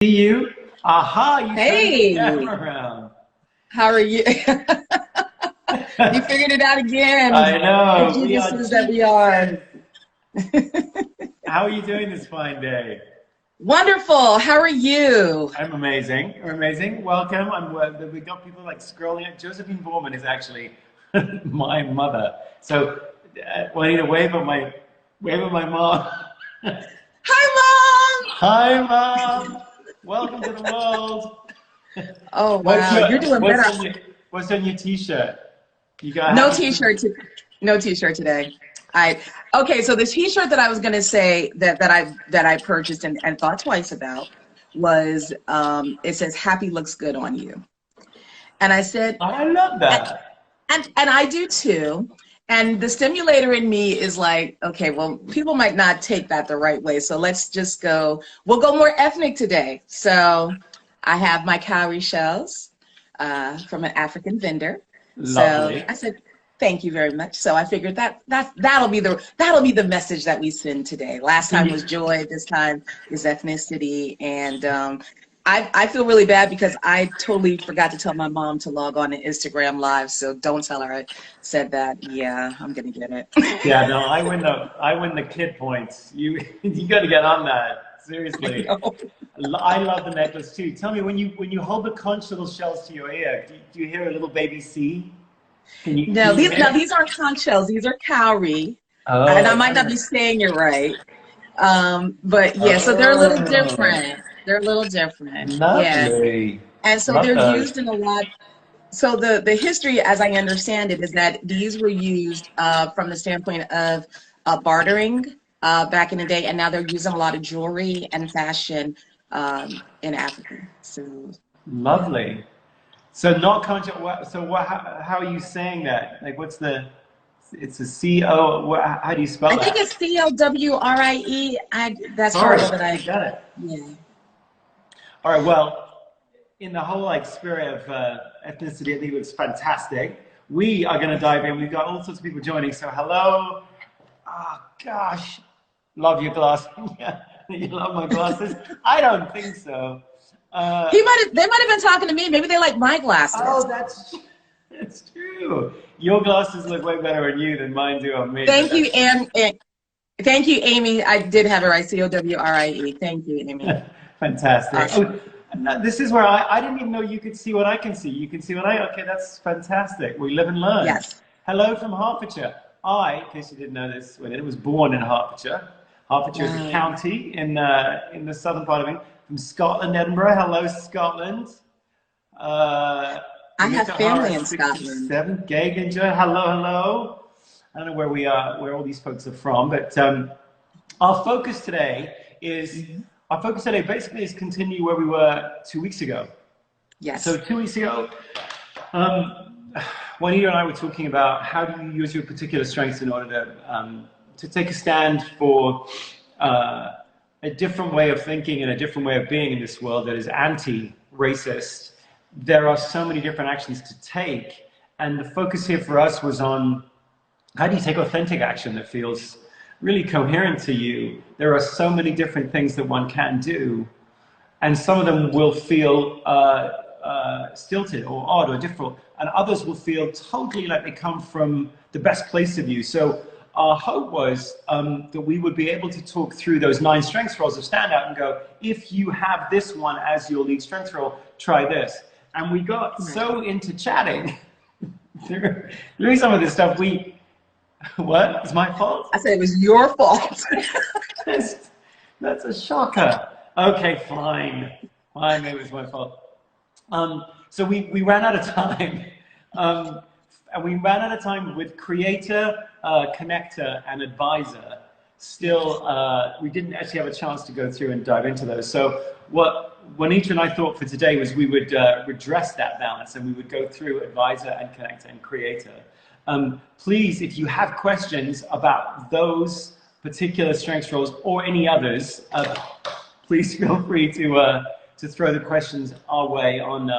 You. Aha, you Hey, turned the camera around. how are you? You figured it out again. I know. The geniuses that we are. How are you doing this fine day? Wonderful. How are you? I'm amazing. I'm amazing. Welcome. We got people like scrolling. Josephine Borman is actually my mother. So, Juanita, wave at my mom. Hi, Mom. Hi, Mom. Welcome to the world. Oh, wow. You're doing better. What's on your t-shirt? You got No t-shirt. No t-shirt today. Okay. So the t-shirt that I was gonna say that I purchased and thought twice about was it says "Happy looks good on you," and I said, I love that. And I do too. And the stimulator in me is like, okay, well, people might not take that the right way. So let's just we'll go more ethnic today. So I have my cowrie shells from an African vendor. Lovely. So I said, thank you very much. So I figured that'll be the message that we send today. Last time was joy. This time is ethnicity. And I feel really bad because I totally forgot to tell my mom to log on to Instagram Live. So don't tell her I said that. Yeah, I'm gonna get it. Yeah, no, I win the kid points. You got to get on that. Seriously. I love the necklace too. Tell me, when you hold the conch little shells to your ear, do you hear a little baby C? No, these aren't conch shells. These are cowrie. Oh, and I might not be saying it right. But yeah, so they're a little different. They're a little different. Lovely. Yes. And so they're used in a lot. So the history, as I understand it, is that these were used from the standpoint of bartering back in the day, and now they're used in a lot of jewelry and fashion in Africa. So lovely. So not conscious. So how are you saying that? Like, what's the? It's a C-O. How do you spell that? I think it's C-O-W-R-I-E. That's part of it. I got it. Yeah. All right. Well, in the whole spirit of ethnicity, I think it was fantastic. We are going to dive in. We've got all sorts of people joining. So hello. Oh gosh, love your glasses. You love my glasses? I don't think so. They might have been talking to me. Maybe they like my glasses. Oh, that's true. Your glasses look way better on you than mine do on me. Thank you, thank you, Amy. I did have it right. C-O-W-R-I-E. Thank you, Amy. Fantastic. Awesome. Oh, this is where I didn't even know you could see what I can see. You can see what okay, that's fantastic. We live and learn. Yes. Hello from Hertfordshire. In case you didn't know this, Juanita was born in Hertfordshire. Hertfordshire is a county in the southern part of England. From Scotland, Edinburgh. Hello, Scotland. I have family in Scotland. Gaginja. Hello. I don't know where all these folks are from, but our focus today basically is continue where we were 2 weeks ago. Yes. So 2 weeks ago, Juanita and I were talking about how do you use your particular strengths in order to take a stand for a different way of thinking and a different way of being in this world that is anti-racist. There are so many different actions to take, and the focus here for us was on how do you take authentic action that feels really coherent to you. There are so many different things that one can do, and some of them will feel stilted or odd or different, and others will feel totally like they come from the best place of you. So our hope was that we would be able to talk through those 9 strengths roles of Standout and go, if you have this one as your lead strength role, try this. And we got so into chatting through some of this stuff. What? It's my fault? I said it was your fault. That's a shocker. Okay, fine. Maybe it was my fault. So we ran out of time. And we ran out of time with creator, connector, and advisor. Still, we didn't actually have a chance to go through and dive into those. So what Juanita and I thought for today was we would redress that balance, and we would go through advisor and connector and creator. Please, if you have questions about those particular strengths roles or any others, please feel free to throw the questions our way on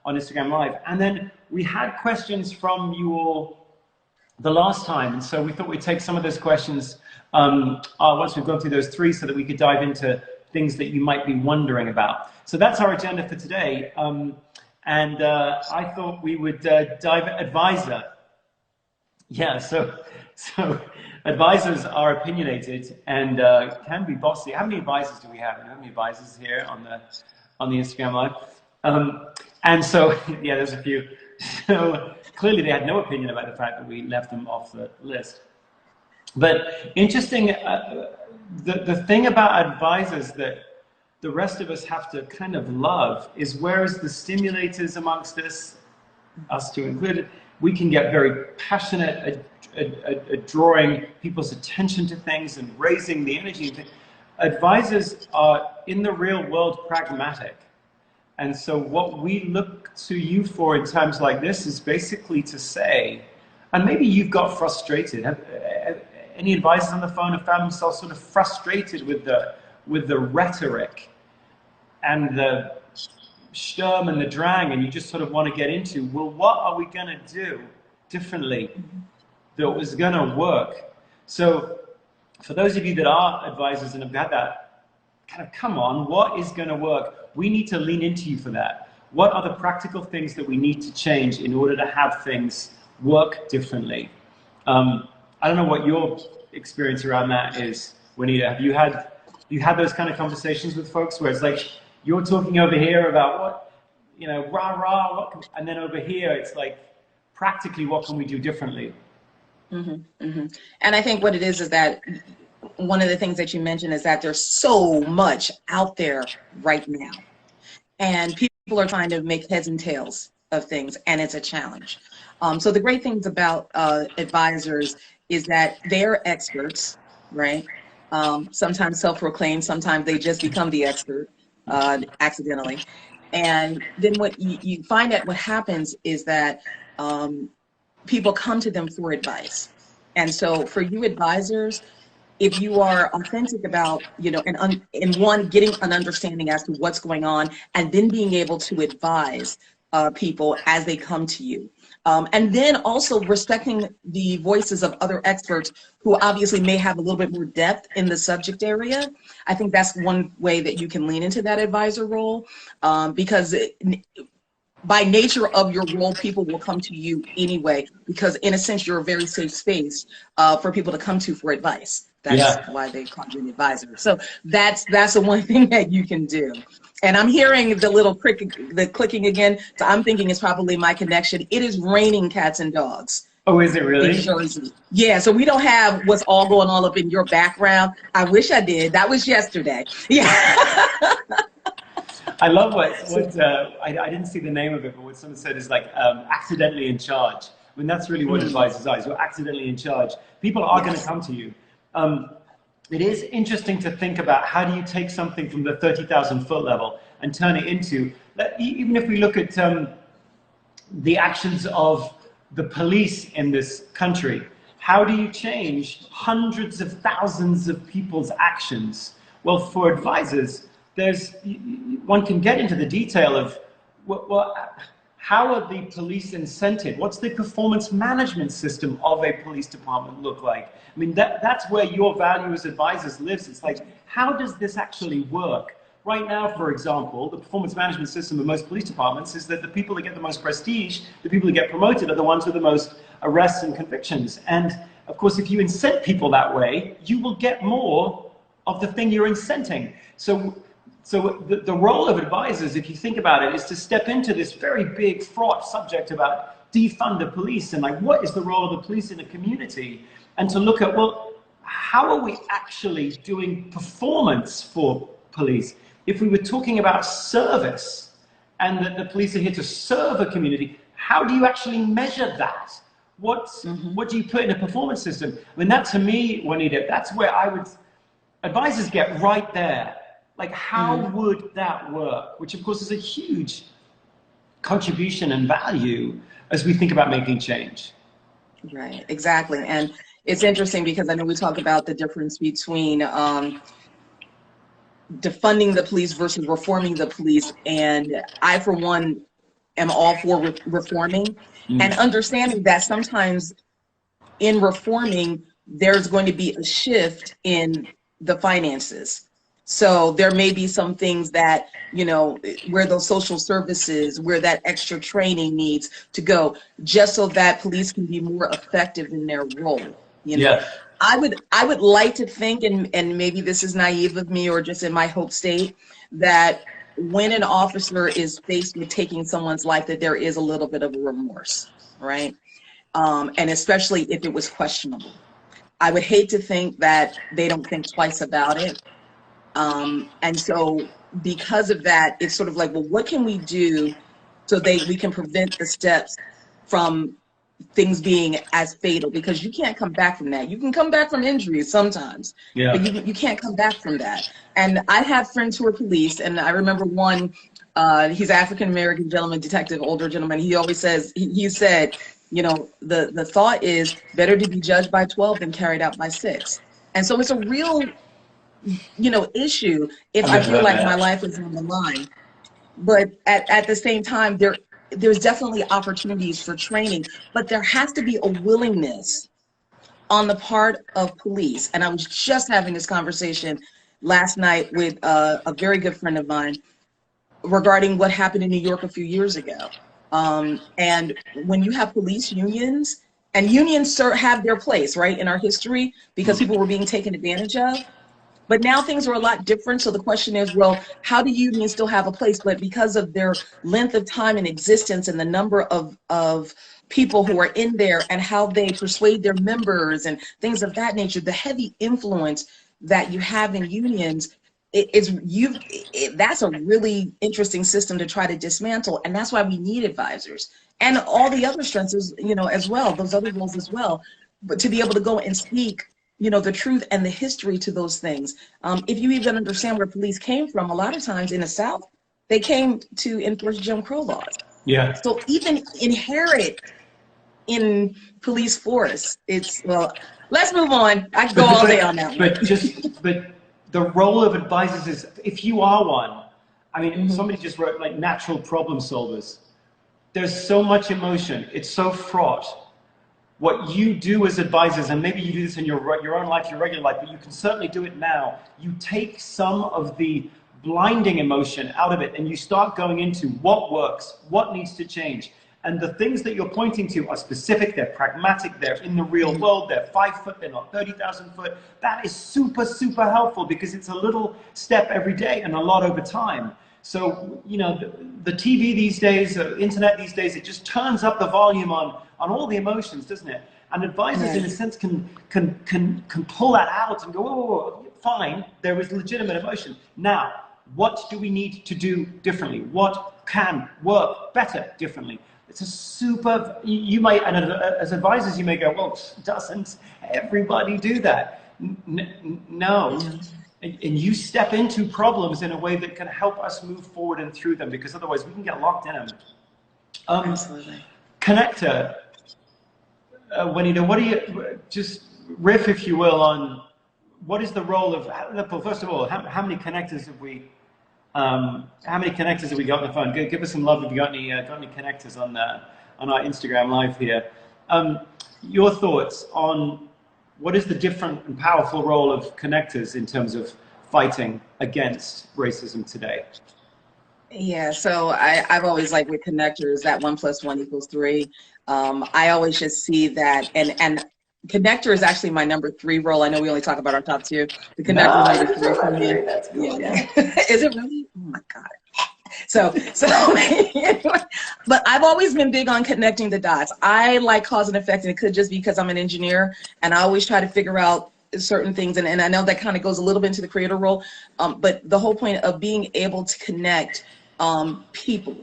Instagram Live. And then we had questions from you all the last time, and so we thought we'd take some of those questions once we've gone through those 3 so that we could dive into things that you might be wondering about. So that's our agenda for today. I thought we would dive advisor. Yeah, so advisors are opinionated and can be bossy. How many advisors do we have? How many advisors here on the Instagram Live? And so, yeah, there's a few. So clearly they had no opinion about the fact that we left them off the list. But interesting, the thing about advisors that the rest of us have to kind of love is, whereas the stimulators amongst us two included, we can get very passionate at drawing people's attention to things and raising the energy. Advisors are, in the real world, pragmatic. And so what we look to you for in times like this is basically to say, and maybe you've got frustrated. Any advisors on the phone have found themselves sort of frustrated with the rhetoric and the Sturm and the Drang, and you just sort of want to get into, well, what are we going to do differently that was going to work? So for those of you that are advisors and have had that kind of, come on, what is going to work? We need to lean into you for that. What are the practical things that we need to change in order to have things work differently? I don't know what your experience around that is, Juanita. Have you had those kind of conversations with folks where it's like, you're talking over here about what, you know, rah, what, and then over here, it's like, practically, what can we do differently? And I think what it is that one of the things that you mentioned is that there's so much out there right now. And people are trying to make heads and tails of things, and it's a challenge. So the great things about advisors is that they're experts, right? Sometimes self-proclaimed, sometimes they just become the expert accidentally. And then what you find that what happens is that people come to them for advice. And so for you advisors, if you are authentic about, you know, and getting an understanding as to what's going on, and then being able to advise people as they come to you. And then also respecting the voices of other experts who obviously may have a little bit more depth in the subject area. I think that's one way that you can lean into that advisor role, because by nature of your role, people will come to you anyway, because in a sense, you're a very safe space for people to come to for advice. That's why they call you an advisor. So that's the one thing that you can do. And I'm hearing the little clicking again. So I'm thinking it's probably my connection. It is raining cats and dogs. Oh, is it really? In Jersey. Yeah, so we don't have what's all going on up in your background. I wish I did. That was yesterday. Yeah. I love what I didn't see the name of it, but what someone said is like accidentally in charge. I mean, that's really what advisors are. You're accidentally in charge. People are going to come to you. It is interesting to think about, how do you take something from the 30,000 foot level and turn it into, even if we look at the actions of the police in this country, how do you change hundreds of thousands of people's actions? Well, for advisors, one can get into the detail of how are the police incented? What's the performance management system of a police department look like? I mean, that's where your value as advisors lives. It's like, how does this actually work? Right now, for example, the performance management system of most police departments is that the people that get the most prestige, the people that get promoted, are the ones with the most arrests and convictions. And of course, if you incent people that way, you will get more of the thing you're incenting. So the role of advisors, if you think about it, is to step into this very big, fraught subject about defund the police and like, what is the role of the police in a community? And to look at, well, how are we actually doing performance for police? If we were talking about service and that the police are here to serve a community, how do you actually measure that? What do you put in a performance system? I mean, that to me, Juanita, that's where advisors get right there. Like, how would that work? Which, of course, is a huge contribution and value as we think about making change. Right, exactly. And it's interesting because I know we talk about the difference between defunding the police versus reforming the police. And I, for one, am all for reforming and understanding that sometimes in reforming, there's going to be a shift in the finances. So there may be some things that, you know, where those social services, where that extra training needs to go, just so that police can be more effective in their role. You know, Yeah. I would like to think, and maybe this is naive of me or just in my hope state, that when an officer is faced with taking someone's life, that there is a little bit of a remorse, right? And especially if it was questionable. I would hate to think that they don't think twice about it. And so because of that, it's sort of like, well, what can we do so we can prevent the steps from things being as fatal? Because you can't come back from that. You can come back from injuries sometimes, but you can't come back from that. And I have friends who are police, and I remember one, he's an African-American gentleman, detective, older gentleman. He always says, he said, you know, the thought is better to be judged by 12 than carried out by 6. And so it's a real, you know, issue if I feel like my life is on the line. But at the same time, there's definitely opportunities for training, but there has to be a willingness on the part of police. And I was just having this conversation last night with a very good friend of mine regarding what happened in New York a few years ago. And when you have police unions, and unions have their place, right, in our history, because people were being taken advantage of. But now things are a lot different. So the question is, well, how do unions still have a place? But because of their length of time in existence and the number of people who are in there and how they persuade their members and things of that nature, the heavy influence that you have in unions, that's a really interesting system to try to dismantle. And that's why we need advisors and all the other strengths, you know, as well, those other roles as well, but to be able to go and speak, you know, the truth and the history to those things. If you even understand where police came from, a lot of times in the South, they came to enforce Jim Crow laws. Yeah. So even inherent in police force, well, let's move on. I could go all day on that one. But the role of advisors is, if you are one, I mean, somebody just wrote like natural problem solvers. There's so much emotion. It's so fraught. What you do as advisors, and maybe you do this in your own life, your regular life, but you can certainly do it now. You take some of the blinding emotion out of it and you start going into what works, what needs to change. And the things that you're pointing to are specific, they're pragmatic, they're in the real world, they're 5 foot, they're not 30,000 foot. That is super, super helpful because it's a little step every day and a lot over time. So, you know, the TV these days, internet these days, it just turns up the volume on all the emotions, doesn't it? And advisors, in a sense, can pull that out and go, oh, fine, there is legitimate emotion. Now, what do we need to do differently? What can work better differently? It's a super, you might, and as advisors, you may go, well, doesn't everybody do that? No. And you step into problems in a way that can help us move forward and through them, because otherwise we can get locked in them. Absolutely. Connector, Juanita, what do you, just riff, if you will, on what is the role of, well, first of all, how many connectors have we, got on the phone? Give us some love if you got any connectors on our Instagram live here. Your thoughts on what is the different and powerful role of connectors in terms of fighting against racism today? Yeah, so I've always liked with connectors that 1 + 1 = 3. I always just see that, and connector is actually my number 3 role. I know we only talk about our top 2. The connector is number 3 for me. That's cool. Yeah. Is it really? Oh my God. So, but I've always been big on connecting the dots. I like cause and effect, and it could just be because I'm an engineer, and I always try to figure out certain things, and I know that kind of goes a little bit into the creator role, but the whole point of being able to connect people,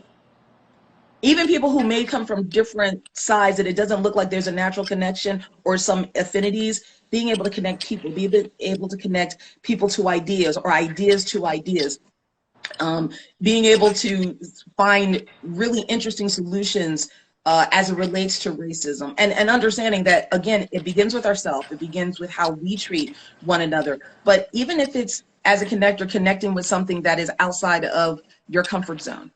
even people who may come from different sides, that it doesn't look like there's a natural connection or some affinities, being able to connect people, being able to connect people to ideas or ideas to ideas. Being able to find really interesting solutions as it relates to racism, and understanding that, again, it begins with ourselves. It begins with how we treat one another. But even if it's, as a connector, connecting with something that is outside of your comfort zone,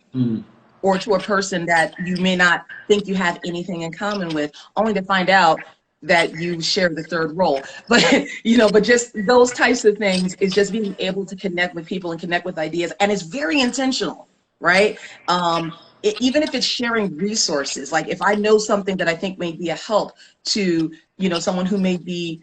or to a person that you may not think you have anything in common with, only to find out that you share the third role. But, you know, but just those types of things is just being able to connect with people and connect with ideas. And it's very intentional, right? Even if it's sharing resources, like if I know something that I think may be a help to, you know, someone who may be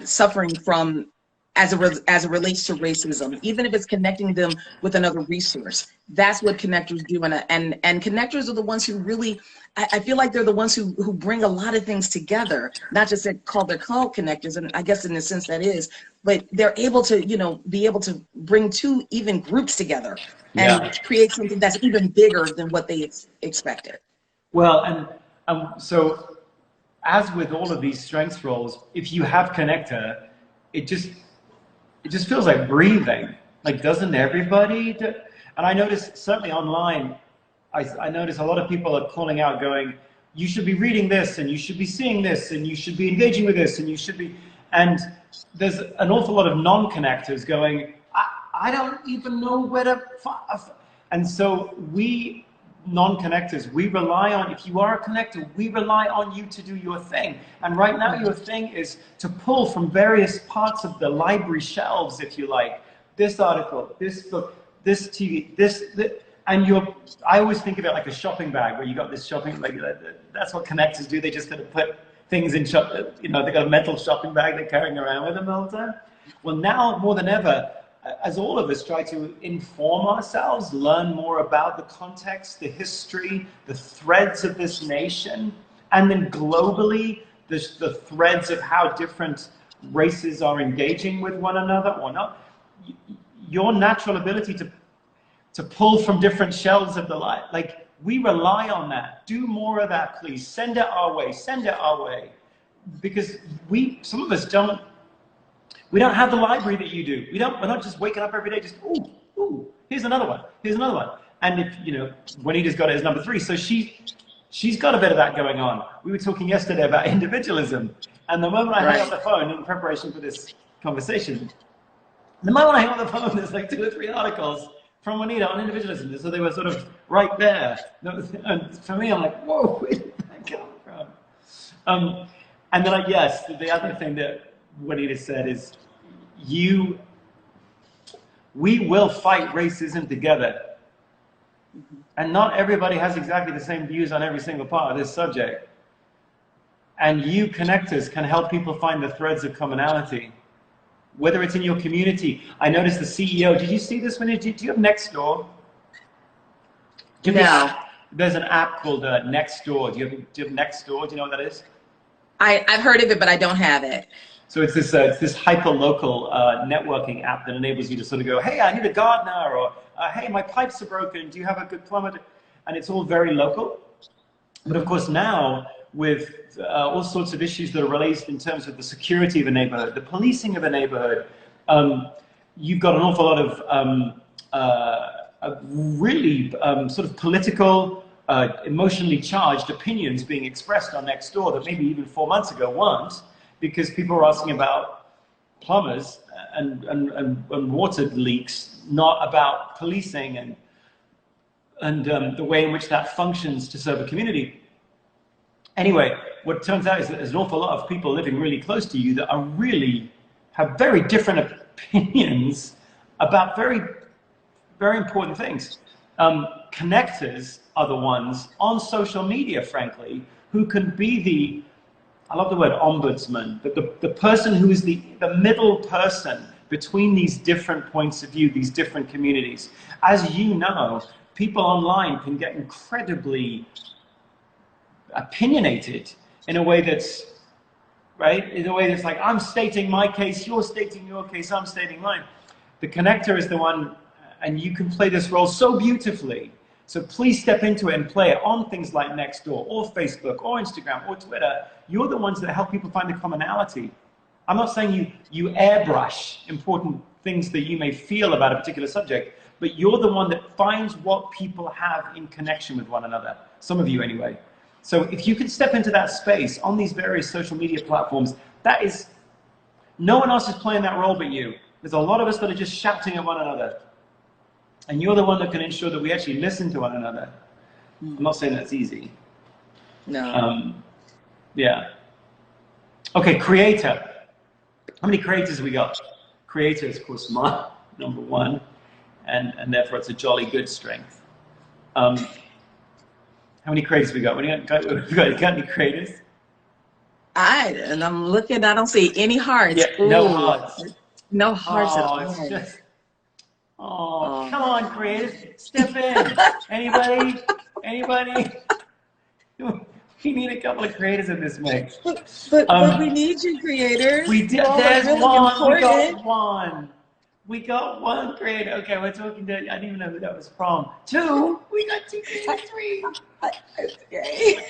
suffering from, as it relates to racism, even if it's connecting them with another resource, that's what connectors do. And connectors are the ones who really, I feel like they're the ones who bring a lot of things together, not just they're called connectors, and I guess in a sense that is, but they're able to, you know, be able to bring two even groups together and create something that's even bigger than what they expected. Well, and so as with all of these strengths roles, if you have connector, it just feels like breathing. Like, doesn't everybody do? And I notice, certainly online, I notice a lot of people are calling out going, you should be reading this, and you should be seeing this, and you should be engaging with this, and you should be, and there's an awful lot of non-connectors going, I don't even know where to, and so we non-connectors, we rely on, if you are a connector, we rely on you to do your thing. And right now your thing is to pull from various parts of the library shelves, if you like, this article, this book, this TV, this and I always think of it like a shopping bag, where you got this shopping, like that's what connectors do. They just kind of put things in you know, they got a metal shopping bag they're carrying around with them all the time. Well, now more than ever, as all of us try to inform ourselves, learn more about the context, the history, the threads of this nation, and then globally, the threads of how different races are engaging with one another or not, your natural ability to pull from different shelves of the light, like, we rely on that. Do more of that, please. Send it our way, send it our way. Because some of us we don't have the library that you do. We're not just waking up every day just, ooh, here's another one, here's another one. And if, you know, Juanita's got it as number 3, so she's got a bit of that going on. We were talking yesterday about individualism, and the moment I hang up the phone in preparation for this conversation, the moment I hang up the phone, there's like 2 or 3 articles from Juanita on individualism, so they were sort of right there. And for me, I'm like, whoa, where did that come from? And then yes, the other thing that Juanita said is, we will fight racism together. And not everybody has exactly the same views on every single part of this subject. And you connectors can help people find the threads of commonality. Whether it's in your community. I noticed the CEO, did you see this one? Do you have Nextdoor? No. There's an app called Nextdoor. Do you have Nextdoor? Do you know what that is? I've heard of it, but I don't have it. So it's this hyper-local networking app that enables you to sort of go, hey, I need a gardener, or hey, my pipes are broken, do you have a good plumber? And it's all very local. But of course now, with all sorts of issues that are raised in terms of the security of a neighborhood, the policing of a neighborhood, you've got an awful lot of really sort of political, emotionally charged opinions being expressed on Nextdoor that maybe even 4 months ago weren't, because people are asking about plumbers and water leaks, not about policing and the way in which that functions to serve a community. Anyway, what turns out is that there's an awful lot of people living really close to you that are really have very different opinions about very, very important things. Connectors are the ones on social media, frankly, who can be I love the word ombudsman, but the person who is the middle person between these different points of view, these different communities. As you know, people online can get incredibly opinionated in a way that's, right? In a way that's like, I'm stating my case, you're stating your case, I'm stating mine. The connector is the one, and you can play this role so beautifully. So please step into it and play it on things like Nextdoor or Facebook or Instagram or Twitter. You're the ones that help people find the commonality. I'm not saying you airbrush important things that you may feel about a particular subject, but you're the one that finds what people have in connection with one another. Some of you anyway. So if you can step into that space on these various social media platforms, that is, no one else is playing that role but you. There's a lot of us that are just shouting at one another. And you're the one that can ensure that we actually listen to one another. I'm not saying that's easy. No. Yeah. Okay, creator. How many creators have we got? Creator is, of course, my number one, and therefore it's a jolly good strength. How many creators have we got? We got any creators? I'm looking, I don't see any hearts. Yeah, Ooh, no hearts. no hearts at all. It's just, come on, creators, step in. Anybody? We need a couple of creators in this mix. But we need you, creators. There's really one. Important. We got one creator. Okay, we're talking to, I didn't even know who that was from. Two. We got two creators. Three. Okay.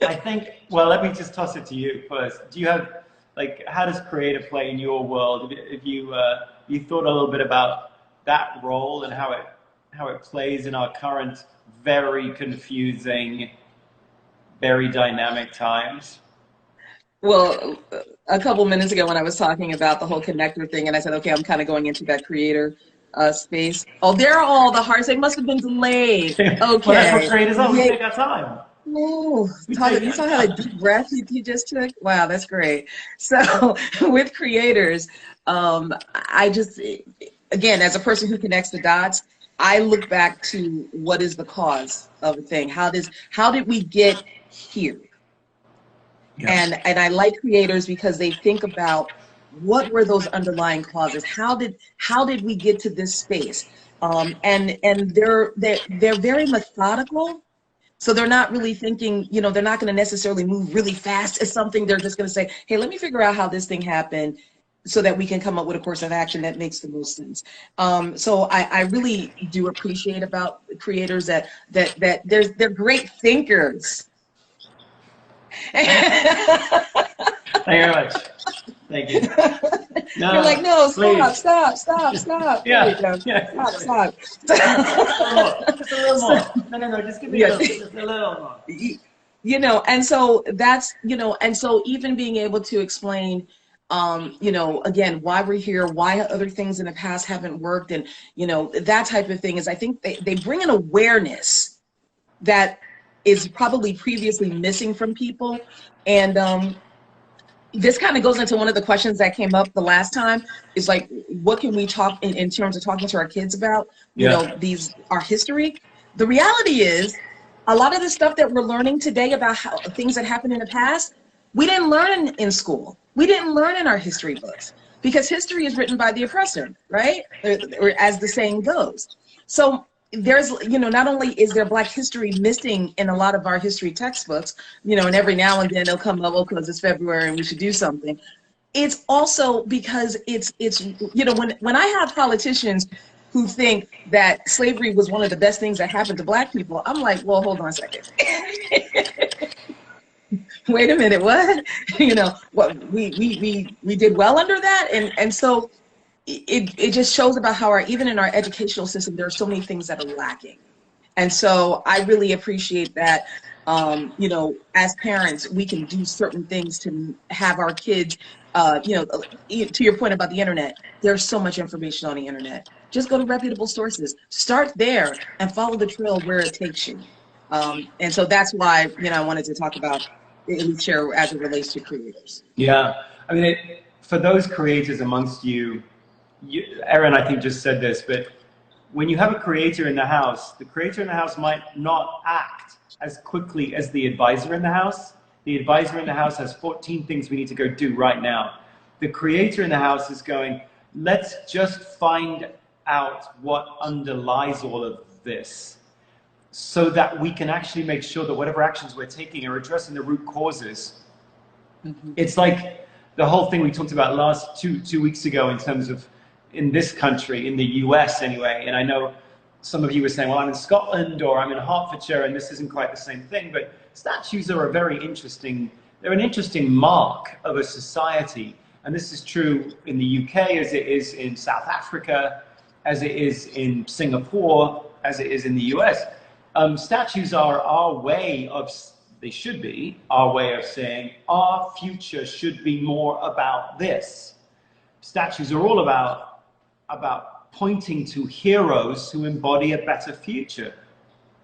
I think, well, let me just toss it to you first. Do you have, like, how does creator play in your world? If you thought a little bit about that role and how it plays in our current very confusing, very dynamic times? Well, a couple minutes ago when I was talking about the whole connector thing, and I said, okay, I'm kind of going into that creator space. Oh, there are all the hearts. They must have been delayed. Okay. Well, that's what creators are. We take our time. Oh, you saw how a deep breath he just took? Wow, that's great. So with creators, I just, again, as a person who connects the dots, I look back to what is the cause of a thing. How did we get here? Yes. And I like creators because they think about what were those underlying causes. How did we get to this space? And they're very methodical. So they're not really thinking, they're not going to necessarily move really fast at something. They're just going to say, hey, let me figure out how this thing happened so that we can come up with a course of action that makes the most sense. So I really do appreciate about creators that they're great thinkers. Thank you very much. Thank you. No, you're like, no, please. Stop. Yeah. Stop. Just a little more. No, just give me just a little more. And so that's, and so even being able to explain, again, why we're here, why other things in the past haven't worked, and, that type of thing is, I think they bring an awareness that is probably previously missing from people. And this kind of goes into one of the questions that came up the last time, is like, what can we talk in terms of talking to our kids about, our history? The reality is, a lot of the stuff that we're learning today about how things that happened in the past, we didn't learn in school. We didn't learn in our history books, because history is written by the oppressor, right? Or as the saying goes. So there's, not only is there Black history missing in a lot of our history textbooks, and every now and then they'll come up, because it's February and we should do something. It's also because it's when I have politicians who think that slavery was one of the best things that happened to Black people, I'm like, well, hold on a second. Wait a minute, what? What we did well under that, and so it just shows about how even in our educational system, there are so many things that are lacking. And so I really appreciate that, as parents, we can do certain things to have our kids, to your point about the internet, there's so much information on the internet. Just go to reputable sources, start there, and follow the trail where it takes you. And so that's why, I wanted to talk about and share as it relates to creators. Yeah, I mean, for those creators amongst you, Erin, I think, just said this, but when you have a creator in the house, the creator in the house might not act as quickly as the advisor in the house. The advisor in the house has 14 things we need to go do right now. The creator in the house is going, let's just find out what underlies all of this, so that we can actually make sure that whatever actions we're taking are addressing the root causes. Mm-hmm. It's like the whole thing we talked about last two weeks ago in terms of, in this country, in the US anyway, and I know some of you were saying, well, I'm in Scotland or I'm in Hertfordshire and this isn't quite the same thing, but statues are they're an interesting mark of a society. And this is true in the UK as it is in South Africa, as it is in Singapore, as it is in the US. Statues are our way of, they should be our way of saying our future should be more about this. Statues are all about pointing to heroes who embody a better future.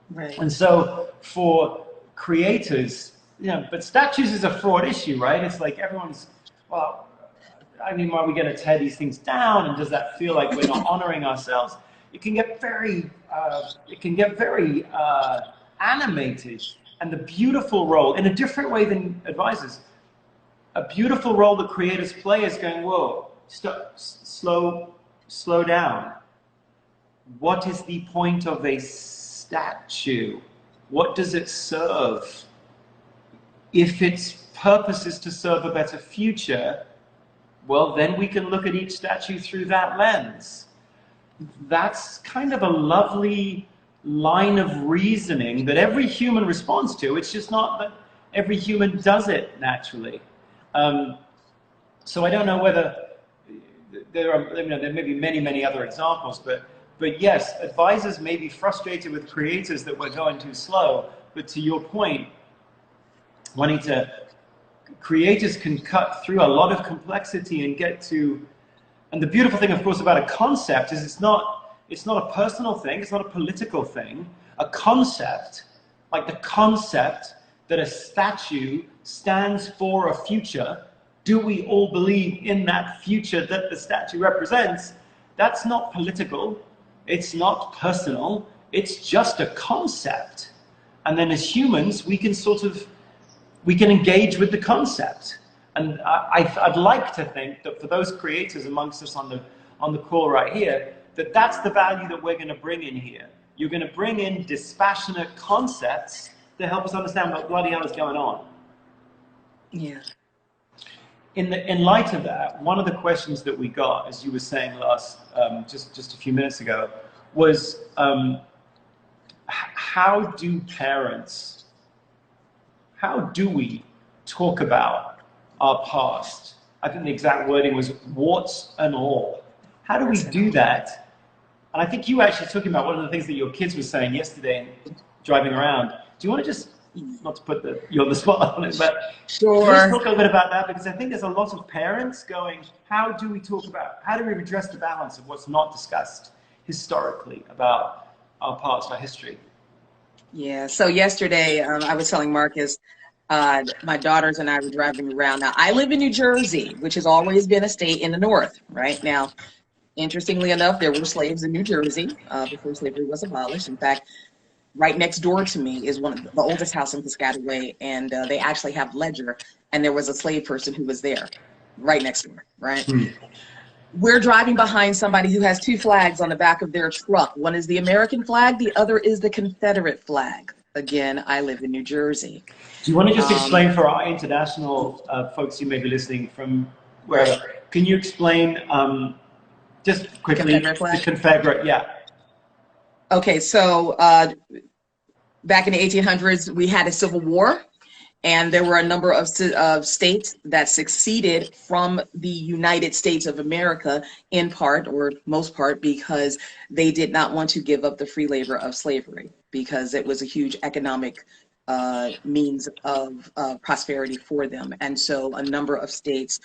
Right. And so for creators, but statues is a fraught issue, right? It's like everyone's, well, I mean, are we going to tear these things down? And does that feel like we're not honoring ourselves? It can get very, animated. And the beautiful role, in a different way than advisors, a beautiful role that creators play is going, whoa, stop, slow down. What is the point of a statue? What does it serve? If its purpose is to serve a better future, well, then we can look at each statue through that lens. That's kind of a lovely line of reasoning that every human responds to. It's just not that every human does it naturally. So I don't know whether there may be many other examples, but yes, advisors may be frustrated with creators that we're going too slow. But to your point, Juanita, creators can cut through a lot of complexity and get to, and the beautiful thing, of course, about a concept is it's not a personal thing, it's not a political thing. A concept, like the concept that a statue stands for a future, do we all believe in that future that the statue represents? That's not political, it's not personal, it's just a concept. And then as humans, we can engage with the concept. And I'd like to think that for those creators amongst us on the call right here, that's the value that we're going to bring in here. You're going to bring in dispassionate concepts to help us understand what bloody hell is going on. Yeah. In light of that, one of the questions that we got, as you were saying just a few minutes ago, was how do we talk about our past? I think the exact wording was warts and all. How do we do that? And I think you actually talking about one of the things that your kids were saying yesterday driving around. Do you want to just, not to put you on the spot on it, but sure. Let's talk a little bit about that, because I think there's a lot of parents going, how do we address the balance of what's not discussed historically about our past, our history? Yeah, so yesterday I was telling Marcus, my daughters and I were driving around. Now, I live in New Jersey, which has always been a state in the North, right? Now, interestingly enough, there were slaves in New Jersey before slavery was abolished. In fact, right next door to me is one of the oldest house in Piscataway, and they actually have ledger, and there was a slave person who was there right next door, right? We're driving behind somebody who has two flags on the back of their truck. One is the American flag, the other is the Confederate flag. Again, I live in New Jersey. Do you want to just explain for our international folks who may be listening from wherever, can you explain just quickly the Confederate, yeah. Okay, so back in the 1800s, we had a civil war, and there were a number of states that seceded from the United States of America, in part or most part because they did not want to give up the free labor of slavery, because it was a huge economic means of prosperity for them. And so a number of states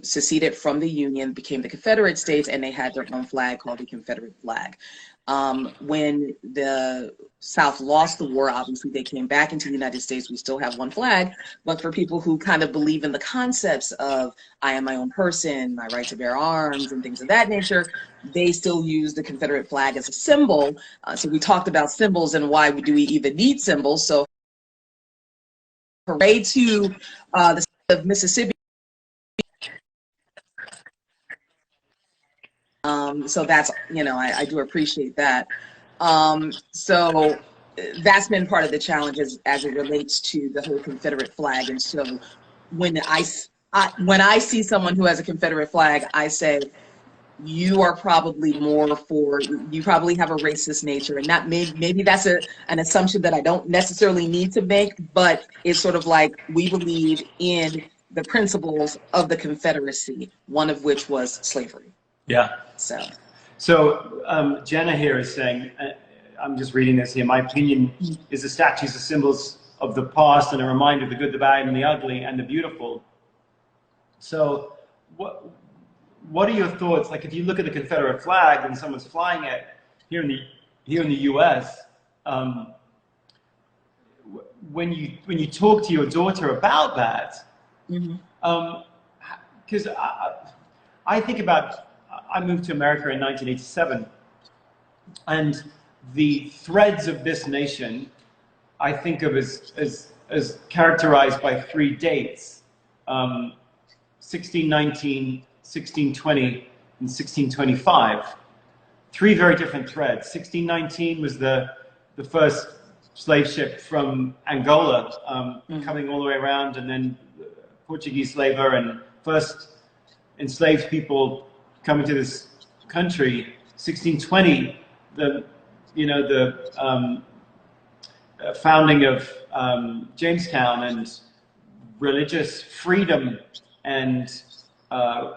seceded from the Union, became the Confederate States, and they had their own flag called the Confederate flag. When the South lost the war, obviously they came back into the United States. We still have one flag, but for people who kind of believe in the concepts of I am my own person, my right to bear arms, and things of that nature, they still use the Confederate flag as a symbol. So we talked about symbols and why do we even need symbols. So parade to the state of Mississippi. So that's, I do appreciate that. So that's been part of the challenges as it relates to the whole Confederate flag. And so when I see someone who has a Confederate flag, I say, you are probably you probably have a racist nature. And that maybe that's an assumption that I don't necessarily need to make, but it's sort of like we believe in the principles of the Confederacy, one of which was slavery. Yeah. So Jenna here is saying, I'm just reading this here, my opinion is the statues are symbols of the past and a reminder of the good, the bad, and the ugly, and the beautiful. So what are your thoughts? Like if you look at the Confederate flag and someone's flying it here in the U.S., when you talk to your daughter about that, because I think about, I moved to America in 1987, and the threads of this nation I think of as characterized by three dates: 1619, 1620, and 1625. Three very different threads. 1619 was the first slave ship from Angola coming all the way around, and then Portuguese slaver and first enslaved people coming to this country. 1620, the founding of Jamestown, and religious freedom and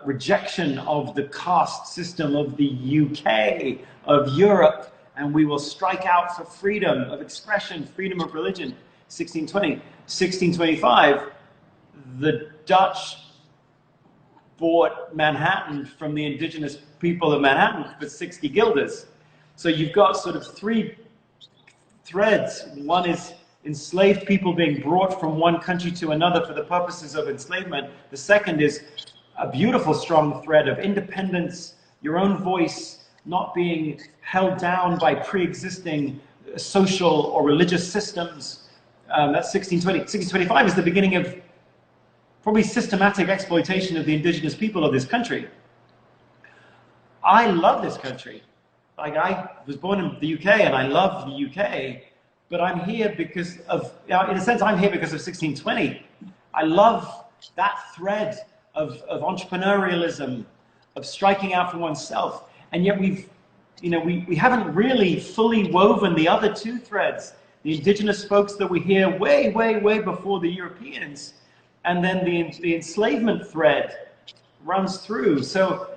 rejection of the caste system of the UK, of Europe, and we will strike out for freedom of expression, freedom of religion. 1620. 1625, the Dutch bought Manhattan from the indigenous people of Manhattan for 60 guilders. So you've got sort of three threads. One is enslaved people being brought from one country to another for the purposes of enslavement. The second is a beautiful, strong thread of independence, your own voice, not being held down by pre-existing social or religious systems. That's 1620. 1625 is the beginning of probably systematic exploitation of the indigenous people of this country. I love this country. Like, I was born in the UK and I love the UK, but I'm here because of, in a sense, I'm here because of 1620. I love that thread of entrepreneurialism, of striking out for oneself. And yet we haven't really fully woven the other two threads, the indigenous folks that we hear way, way, way before the Europeans, and then the enslavement thread runs through. So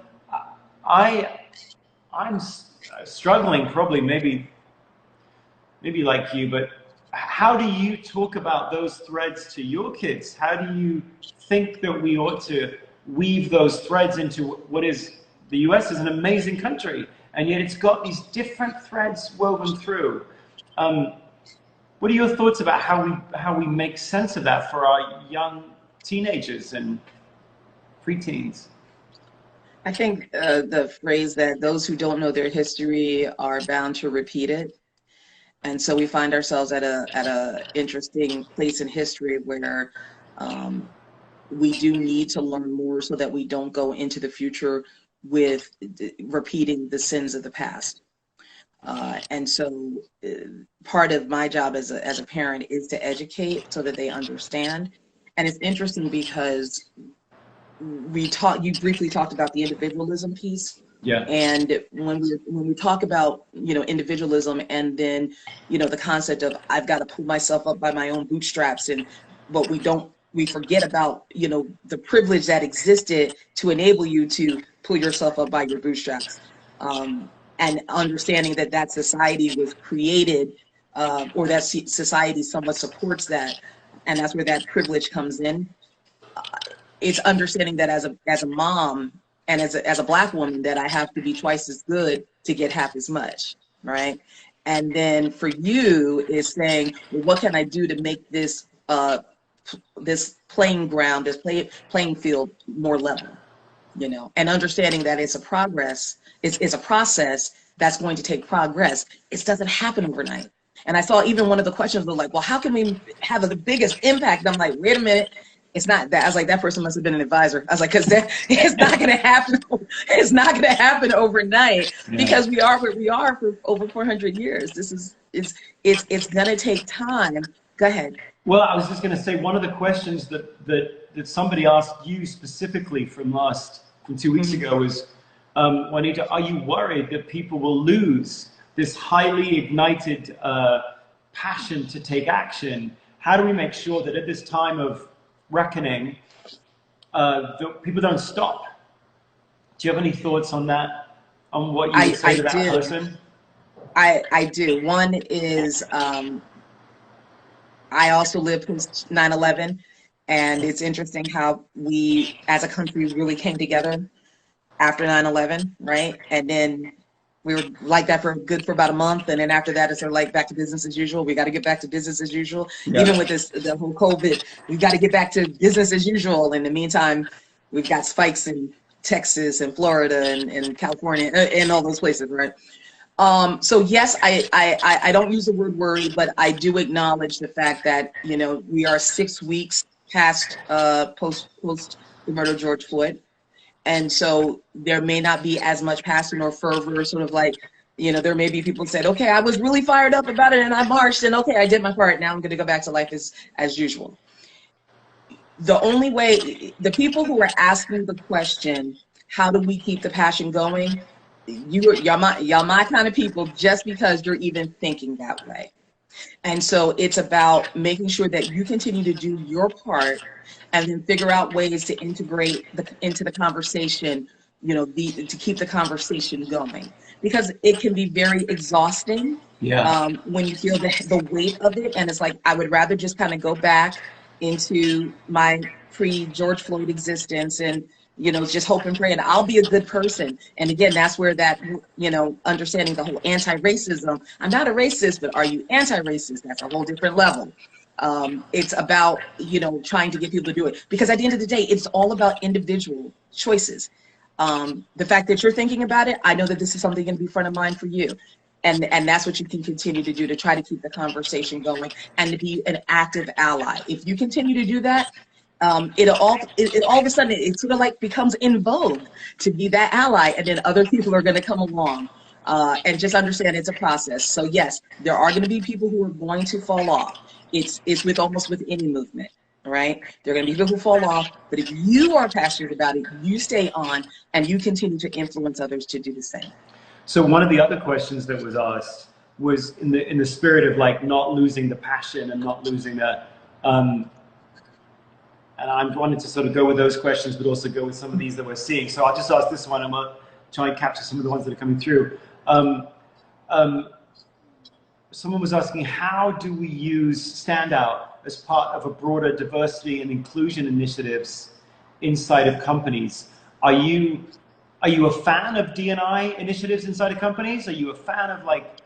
I'm struggling, probably maybe like you, but how do you talk about those threads to your kids? How do you think that we ought to weave those threads into what is, the US is an amazing country, and yet it's got these different threads woven through. What are your thoughts about how we make sense of that for our young teenagers and preteens? I think the phrase that those who don't know their history are bound to repeat it. And so we find ourselves at a interesting place in history where we do need to learn more so that we don't go into the future with repeating the sins of the past. And so part of my job as a parent is to educate so that they understand. And it's interesting because you briefly talked about the individualism piece. Yeah. And when we talk about, individualism, and then, the concept of I've got to pull myself up by my own bootstraps, and what we forget about, the privilege that existed to enable you to pull yourself up by your bootstraps. And understanding that society was created, or that society somewhat supports that. And that's where that privilege comes in. It's understanding that as a mom and as a Black woman, that I have to be twice as good to get half as much, right? And then for you is saying, well, what can I do to make this playing ground, this playing field more level, and understanding that it's a process that's going to take progress. It doesn't happen overnight. And I saw even one of the questions was like, well, how can we have the biggest impact? And I'm like, wait a minute. It's not that. I was like, that person must have been an advisor. I was like, because it's not going to happen. It's not going to happen overnight, because we are where we are for over 400 years. It's going to take time. Go ahead. Well, I was just going to say, one of the questions that somebody asked you specifically from 2 weeks ago was, Juanita, are you worried that people will lose this highly ignited passion to take action? How do we make sure that at this time of reckoning, people don't stop? Do you have any thoughts on that? On what you would say to that person? I do. One is, I also lived post 9/11, and it's interesting how we, as a country, really came together after 9/11, right? And then We were like that for about a month, and then after that, it's sort of like back to business as usual. We got to get back to business as usual. Yeah. Even with the whole COVID, we've got to get back to business as usual. In the meantime, we've got spikes in Texas and Florida and California and all those places, right? So yes, I don't use the word worry, but I do acknowledge the fact that, you know, we are 6 weeks past post the murder of George Floyd. And so there may not be as much passion or fervor, sort of like, you know, there may be people who said, okay, I was really fired up about it and I marched and okay, I did my part. Now I'm going to go back to life as usual. The only way, the people who are asking the question, how do we keep the passion going? Y'all my kind of people just because you're even thinking that way. And so it's about making sure that you continue to do your part and then figure out ways to integrate into the conversation, you know, to keep the conversation going. Because it can be very exhausting when you feel the weight of it. And it's like, I would rather just kind of go back into my pre-George Floyd existence and, you know, just hope and pray, and I'll be a good person. And again, that's where that, you know, understanding the whole anti-racism, I'm not a racist, but are you anti-racist? That's a whole different level. It's about, you know, trying to get people to do it. Because at the end of the day, it's all about individual choices. The fact that you're thinking about it, I know that this is something going to be front of mind for you. And that's what you can continue to do to try to keep the conversation going and to be an active ally. If you continue to do that, it all of a sudden it sort of like becomes in vogue to be that ally, and then other people are going to come along and just understand it's a process. So yes, there are going to be people who are going to fall off. It's almost with any movement, right? There are going to be people who fall off, but if you are passionate about it, you stay on and you continue to influence others to do the same. So one of the other questions that was asked was in the spirit of like not losing the passion and not losing that. And I wanted to sort of go with those questions, but also go with some of these that we're seeing. So I'll just ask this one, and we'll try and capture some of the ones that are coming through. Someone was asking, how do we use Standout as part of a broader diversity and inclusion initiatives inside of companies? Are you a fan of D&I initiatives inside of companies? Are you a fan of like,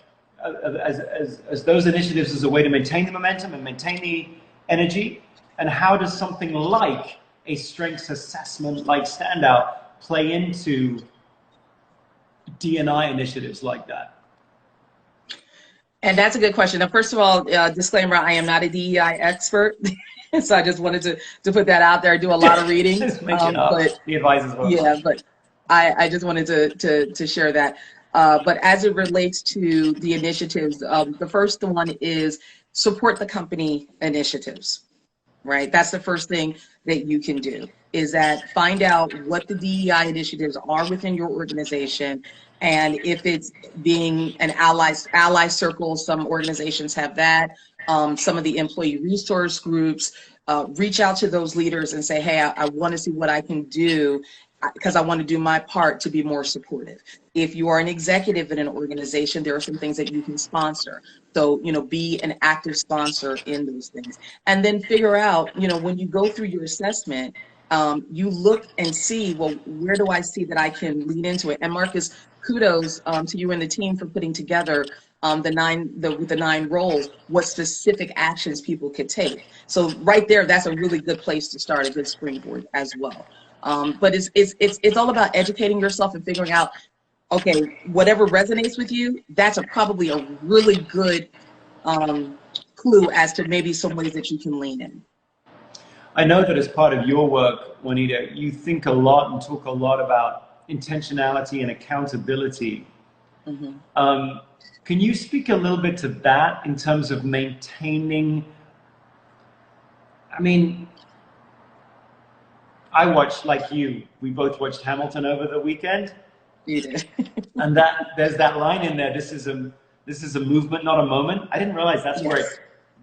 as those initiatives as a way to maintain the momentum and maintain the energy? And how does something like a strengths assessment like Standout play into D&I initiatives like that? And that's a good question. Now, first of all, disclaimer, I am not a DEI expert. So I just wanted to put that out there. I do a lot of reading. But the advisors will. Yeah, but I just wanted to share that. But as it relates to the initiatives, the first one is support the company initiatives. Right, that's the first thing that you can do, is that find out what the DEI initiatives are within your organization, and if it's being an ally circle, some organizations have that. Some of the employee resource groups, reach out to those leaders and say, hey, I want to see what I can do, because I want to do my part to be more supportive. If you are an executive in an organization, there are some things that you can sponsor. So, you know, be an active sponsor in those things. And then figure out, you know, when you go through your assessment, you look and see, well, where do I see that I can lean into it? And Marcus, kudos to you and the team for putting together the 9 roles, what specific actions people could take. So right there, that's a really good place to start, a good springboard as well. But it's all about educating yourself and figuring out, okay, whatever resonates with you, that's probably a really good clue as to maybe some ways that you can lean in. I know that as part of your work, Juanita, you think a lot and talk a lot about intentionality and accountability. Mm-hmm. Can you speak a little bit to that in terms of maintaining, I mean, I watched, like you, we both watched Hamilton over the weekend. You did. And there's that line in there, this is a movement, not a moment. I didn't realize that's where it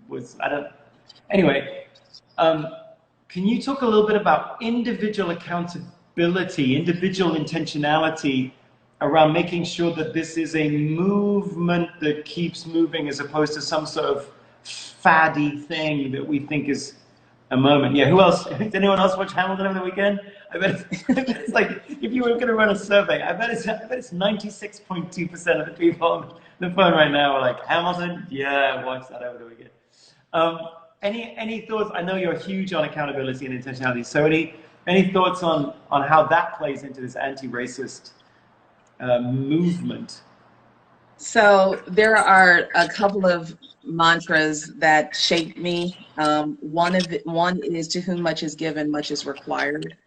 was. Anyway, can you talk a little bit about individual accountability, individual intentionality around making sure that this is a movement that keeps moving as opposed to some sort of faddy thing that we think is a moment? Yeah, who else? Did anyone else watch Hamilton over the weekend? I bet it's like, if you were going to run a survey, I bet it's 96.2% of the people on the phone right now are like, Hamilton, yeah, watch that over again. Any thoughts? I know you're huge on accountability and intentionality. So any thoughts on how that plays into this anti-racist movement? So there are a couple of mantras that shape me. One is, to whom much is given, much is required.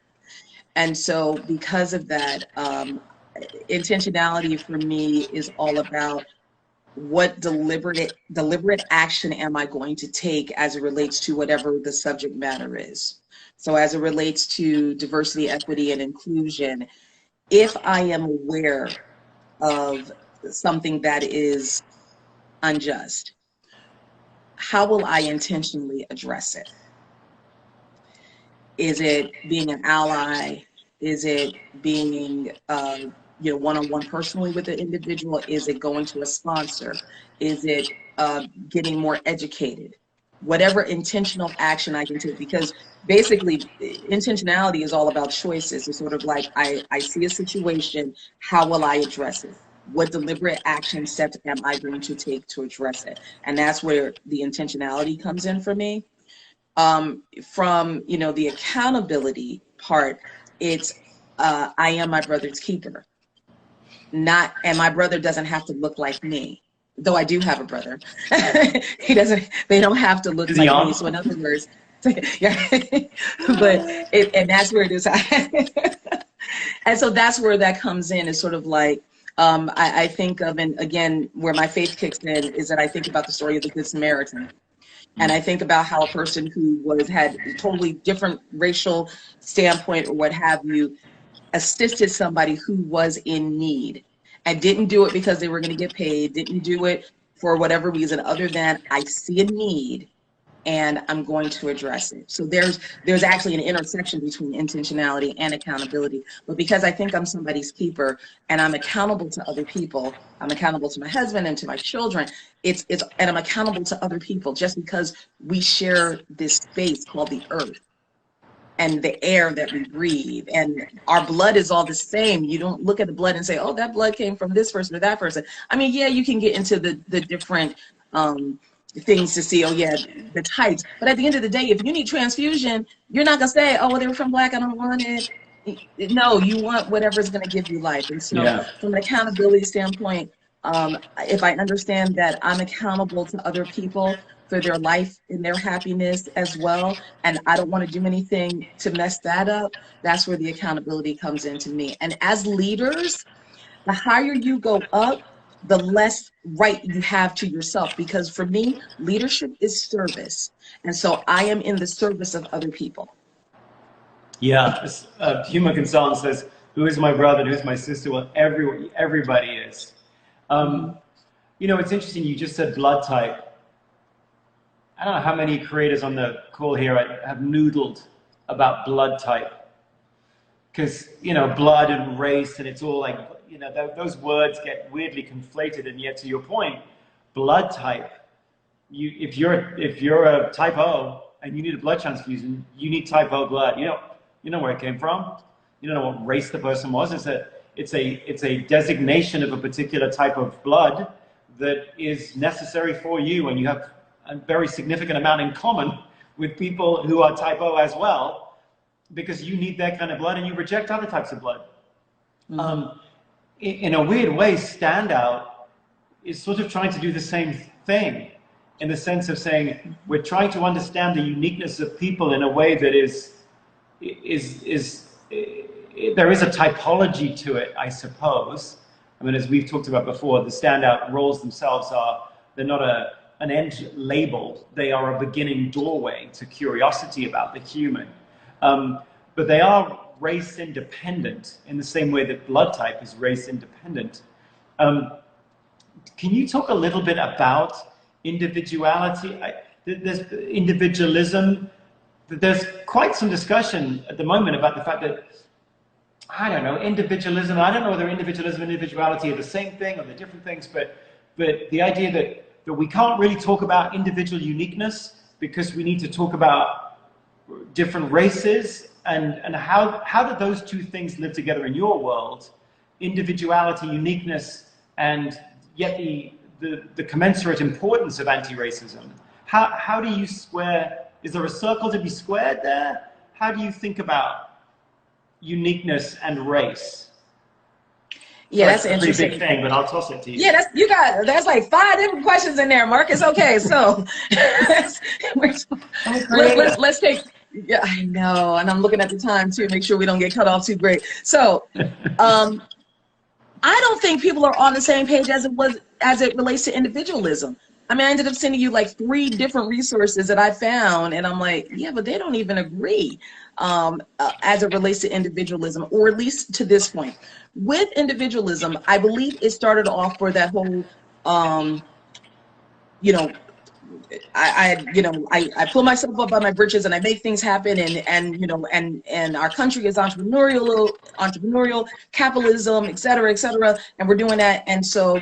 And so because of that, intentionality for me is all about what deliberate action am I going to take as it relates to whatever the subject matter is. So as it relates to diversity, equity, and inclusion, if I am aware of something that is unjust, how will I intentionally address it? Is it being an ally? Is it being one-on-one personally with the individual? Is it going to a sponsor? Is it getting more educated? Whatever intentional action I can take, because basically intentionality is all about choices. It's sort of like, I see a situation, how will I address it? What deliberate action steps am I going to take to address it? And that's where the intentionality comes in for me. From the accountability part, it's I am my brother's keeper. And my brother doesn't have to look like me, though I do have a brother. They don't have to look like me. So in other words, yeah, and that's where it is. And so that's where that comes in, is sort of like, I think of, and again, where my faith kicks in is that I think about the story of the Good Samaritan. And I think about how a person who had a totally different racial standpoint or what have you, assisted somebody who was in need, and didn't do it because they were going to get paid, didn't do it for whatever reason other than, I see a need and I'm going to address it. So there's actually an intersection between intentionality and accountability. But because I think I'm somebody's keeper and I'm accountable to other people, I'm accountable to my husband and to my children, and I'm accountable to other people just because we share this space called the earth and the air that we breathe, and our blood is all the same. You don't look at the blood and say, oh, that blood came from this person or that person. I mean, yeah, you can get into the different things to see, oh yeah, the types. But at the end of the day, if you need transfusion, you're not gonna say, oh, well, they were from black, I don't want it. No, you want whatever's gonna give you life. And so from an accountability standpoint, if I understand that I'm accountable to other people for their life and their happiness as well, and I don't want to do anything to mess that up, that's where the accountability comes into me. And as leaders, the higher you go up, the less right you have to yourself. Because for me, leadership is service. And so I am in the service of other people. Yeah, human consultant says, who is my brother, who is my sister? Well, everybody is. It's interesting, you just said blood type. I don't know how many creators on the call here have noodled about blood type. Because, blood and race, and it's all like, those words get weirdly conflated. And yet, to your point, blood type, if you're a type O and you need a blood transfusion, you need type O blood. You know where it came from. You don't know what race the person was. It's a designation of a particular type of blood that is necessary for you, and you have a very significant amount in common with people who are type O as well, because you need that kind of blood and you reject other types of blood. Mm-hmm. In a weird way, Standout is sort of trying to do the same thing, in the sense of saying, we're trying to understand the uniqueness of people in a way that there is a typology to it, I suppose. I mean, as we've talked about before, the Standout roles themselves they're not an end label. They are a beginning doorway to curiosity about the human. But they are race independent in the same way that blood type is race independent. Can you talk a little bit about individuality? There's individualism. There's quite some discussion at the moment about the fact that, I don't know, individualism, I don't know whether individualism and individuality are the same thing or they're different things, but the idea that we can't really talk about individual uniqueness because we need to talk about different races. and how do those two things live together in your world? Individuality, uniqueness, and yet the commensurate importance of anti-racism. How do you square? Is there a circle to be squared there? How do you think about uniqueness and race? Yeah, that's an pretty interesting big thing, but I'll toss it to you. Yeah, that's like 5 different questions in there, Marcus. Okay, so let's take. Yeah, I know, and I'm looking at the time too, make sure we don't get cut off too great. So, I don't think people are on the same page as it relates to individualism. I mean, I ended up sending you like 3 different resources that I found, and I'm like, yeah, but they don't even agree as it relates to individualism, or at least to this point. With individualism, I believe it started off for that whole, you know, I pull myself up by my britches and I make things happen, and our country is entrepreneurial capitalism, et cetera, and we're doing that. And so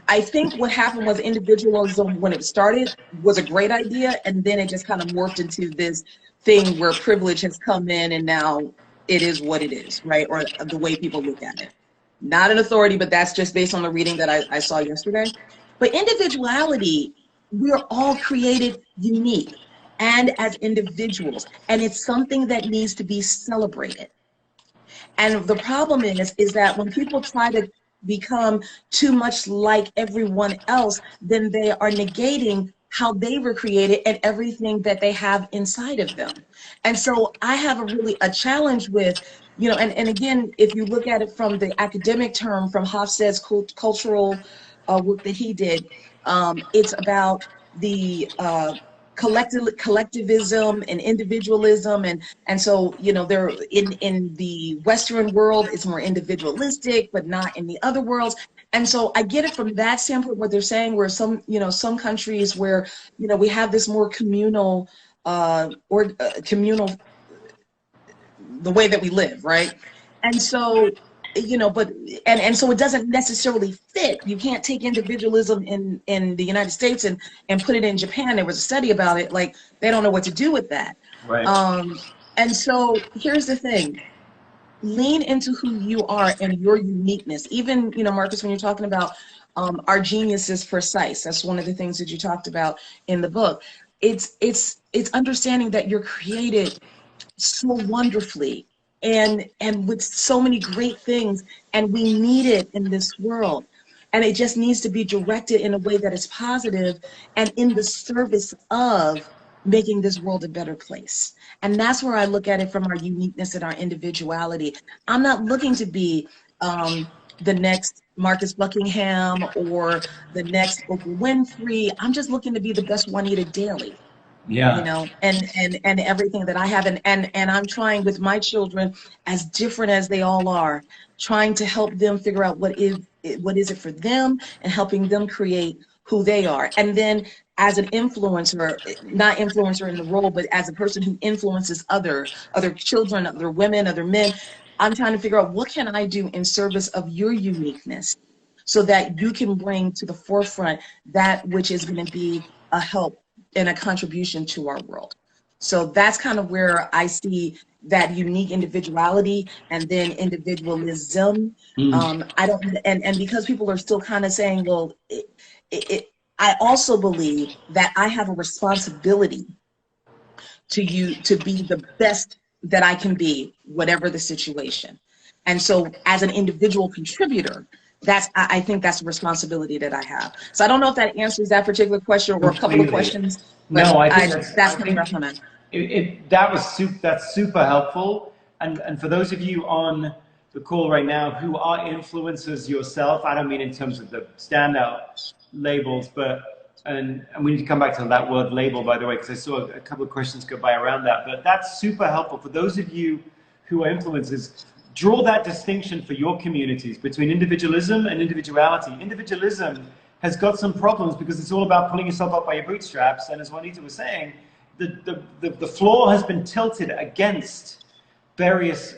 I think what happened was individualism, when it started, was a great idea, and then it just kind of morphed into this thing where privilege has come in, and now it is what it is, right? Or the way people look at it. Not an authority, but that's just based on the reading that I saw yesterday. But individuality, we are all created unique and as individuals, and it's something that needs to be celebrated. And the problem is that when people try to become too much like everyone else, then they are negating how they were created and everything that they have inside of them. And so I have a challenge with, and again, if you look at it from the academic term, from Hofstede's cultural work that he did, it's about the collectivism and individualism, and so they're in the Western world it's more individualistic, but not in the other worlds. And so I get it from that standpoint, what they're saying, where some countries where we have this more communal communal the way that we live, right? And so but so it doesn't necessarily fit. You can't take individualism in the United States and put it in Japan. There was a study about it. Like, they don't know what to do with that. Right. And so here's the thing. Lean into who you are and your uniqueness. Even, Marcus, when you're talking about our genius is precise. That's one of the things that you talked about in the book. It's understanding that you're created so wonderfully and with so many great things, and we need it in this world, and it just needs to be directed in a way that is positive and in the service of making this world a better place. And that's where I look at it, from our uniqueness and our individuality. I'm not looking to be the next Marcus Buckingham or the next Oprah Winfrey. I'm just looking to be the best Juanita Daly. Yeah. And everything that I have, and I'm trying with my children, as different as they all are, trying to help them figure out what is it for them, and helping them create who they are. And then as an influencer, not influencer in the role, but as a person who influences other children, other women, other men, I'm trying to figure out, what can I do in service of your uniqueness so that you can bring to the forefront that which is going to be a help and a contribution to our world. So that's kind of where I see that unique individuality and then individualism. I don't, and because people are still kind of saying, well, I also believe that I have a responsibility to be the best that I can be, whatever the situation. And so as an individual contributor, I think that's a responsibility that I have. So I don't know if that answers that particular question or a couple of questions. No, I think that's kind of where I'm coming. That's super helpful. And for those of you on the call right now who are influencers yourself, I don't mean in terms of the Standout labels, but and we need to come back to that word label, by the way, because I saw a couple of questions go by around that. But that's super helpful for those of you who are influencers. Draw that distinction for your communities between individualism and individuality. Individualism has got some problems because it's all about pulling yourself up by your bootstraps. And as Juanita was saying, the floor has been tilted against various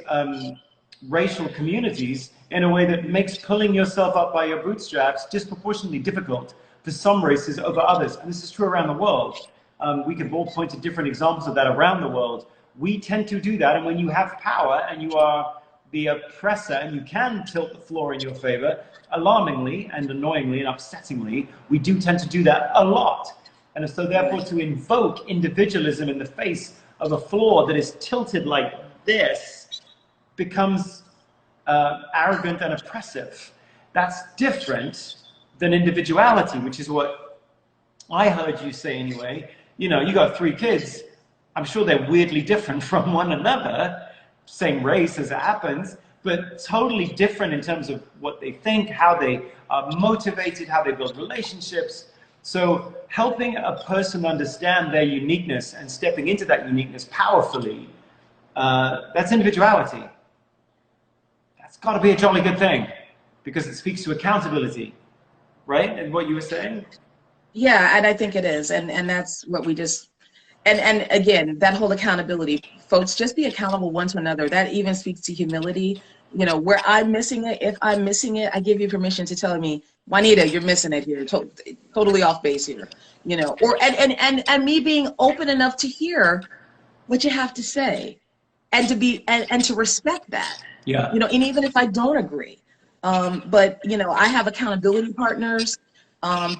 racial communities in a way that makes pulling yourself up by your bootstraps disproportionately difficult for some races over others. And this is true around the world. We can all point to different examples of that around the world, we tend to do that. And when you have power and you are the oppressor and you can tilt the floor in your favor, alarmingly and annoyingly and upsettingly, we do tend to do that a lot. And so therefore to invoke individualism in the face of a floor that is tilted like this becomes arrogant and oppressive. That's different than individuality, which is what I heard you say anyway. You know, you got 3 kids. I'm sure they're weirdly different from one another, same race as it happens, but totally different in terms of what they think, how they are motivated, how they build relationships. So helping a person understand their uniqueness and stepping into that uniqueness powerfully, that's individuality. That's got to be a jolly good thing because it speaks to accountability, right? And what you were saying? Yeah, and I think it is. And that's what we just, and again, that whole accountability, folks, just be accountable one to another. That even speaks to humility. You know, where I'm missing it, if I'm missing it, I give you permission to tell me, Juanita, you're missing it here, totally off base here, you know, or, and me being open enough to hear what you have to say and to be, and to respect that. Yeah. You know, and even if I don't agree, but, you know, I have accountability partners,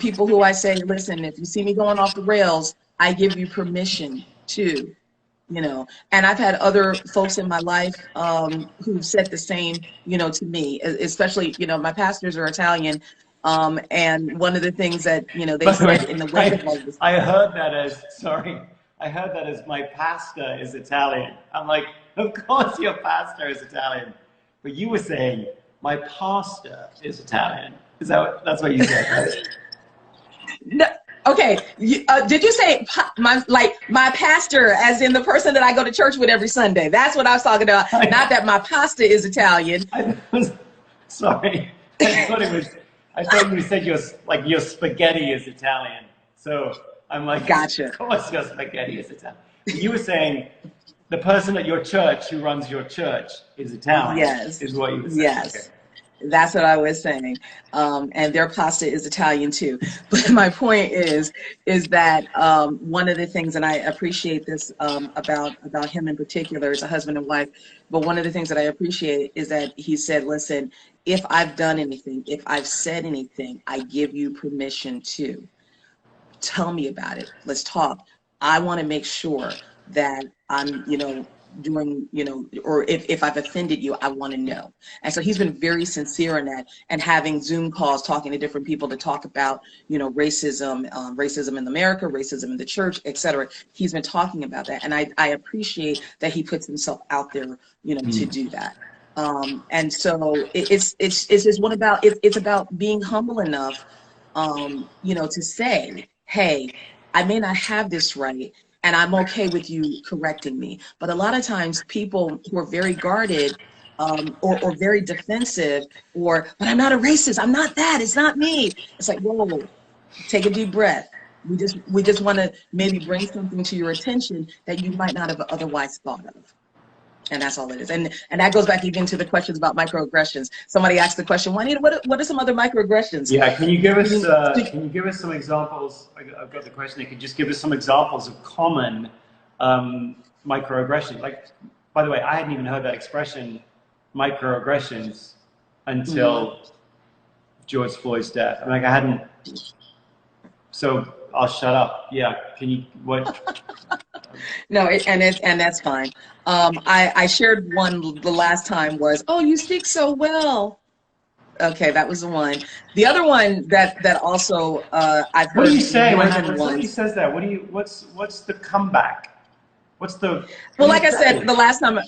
people who I say, listen, if you see me going off the rails, I give you permission to, you know, and I've had other folks in my life who've said the same, you know, to me, especially, you know, my pastors are Italian. And one of the things that, you know, they said in the way of all this. I heard that as, sorry, I heard that as my pastor is Italian. I'm like, of course your pastor is Italian. But you were saying, my pastor is Italian. Is that what, that's what you said, right? No, okay, did you say my pastor, as in the person that I go to church with every Sunday? That's what I was talking about. Not that my pasta is Italian. Sorry, I thought you said your spaghetti is Italian. So I'm like, gotcha. Of course your spaghetti is Italian. You were saying the person at your church who runs your church is Italian. Yes. Is what you were saying. Yes. Okay. That's what I was saying. And their pasta is Italian too. But my point is that one of the things, and I appreciate this about him in particular as a husband and wife, but one of the things that I appreciate is that he said, listen, if I've done anything, if I've said anything, I give you permission to tell me about it. Let's talk. I want to make sure that I'm, you know, doing, you know, or if I've offended you, I want to know. And so he's been very sincere in that, and having Zoom calls, talking to different people to talk about, you know, racism, racism in America, racism in the church, etc. He's been talking about that. And I appreciate that he puts himself out there, you know, to do that. And so it's just one about, it's about being humble enough, you know, to say, hey, I may not have this right, and I'm okay with you correcting me. But a lot of times people who are very guarded or very defensive, but I'm not a racist, I'm not that, it's not me. It's like, whoa, take a deep breath. We just want to maybe bring something to your attention that you might not have otherwise thought of. And that's all it is. And that goes back even to the questions about microaggressions. Somebody asked the question, Juanita, what are some other microaggressions? Yeah, can you give us some examples? I've got the question. You could just give us some examples of common microaggressions. Like, by the way, I hadn't even heard that expression, microaggressions, until George Floyd's death. I'm like, I hadn't. So I'll shut up. Yeah, can you what? No, and that's fine. I shared one the last time was, oh, you speak so well. Okay, that was the one. The other one that also I've heard. What do you say when somebody says that? What's the comeback? What's the? Well, like I said, the last time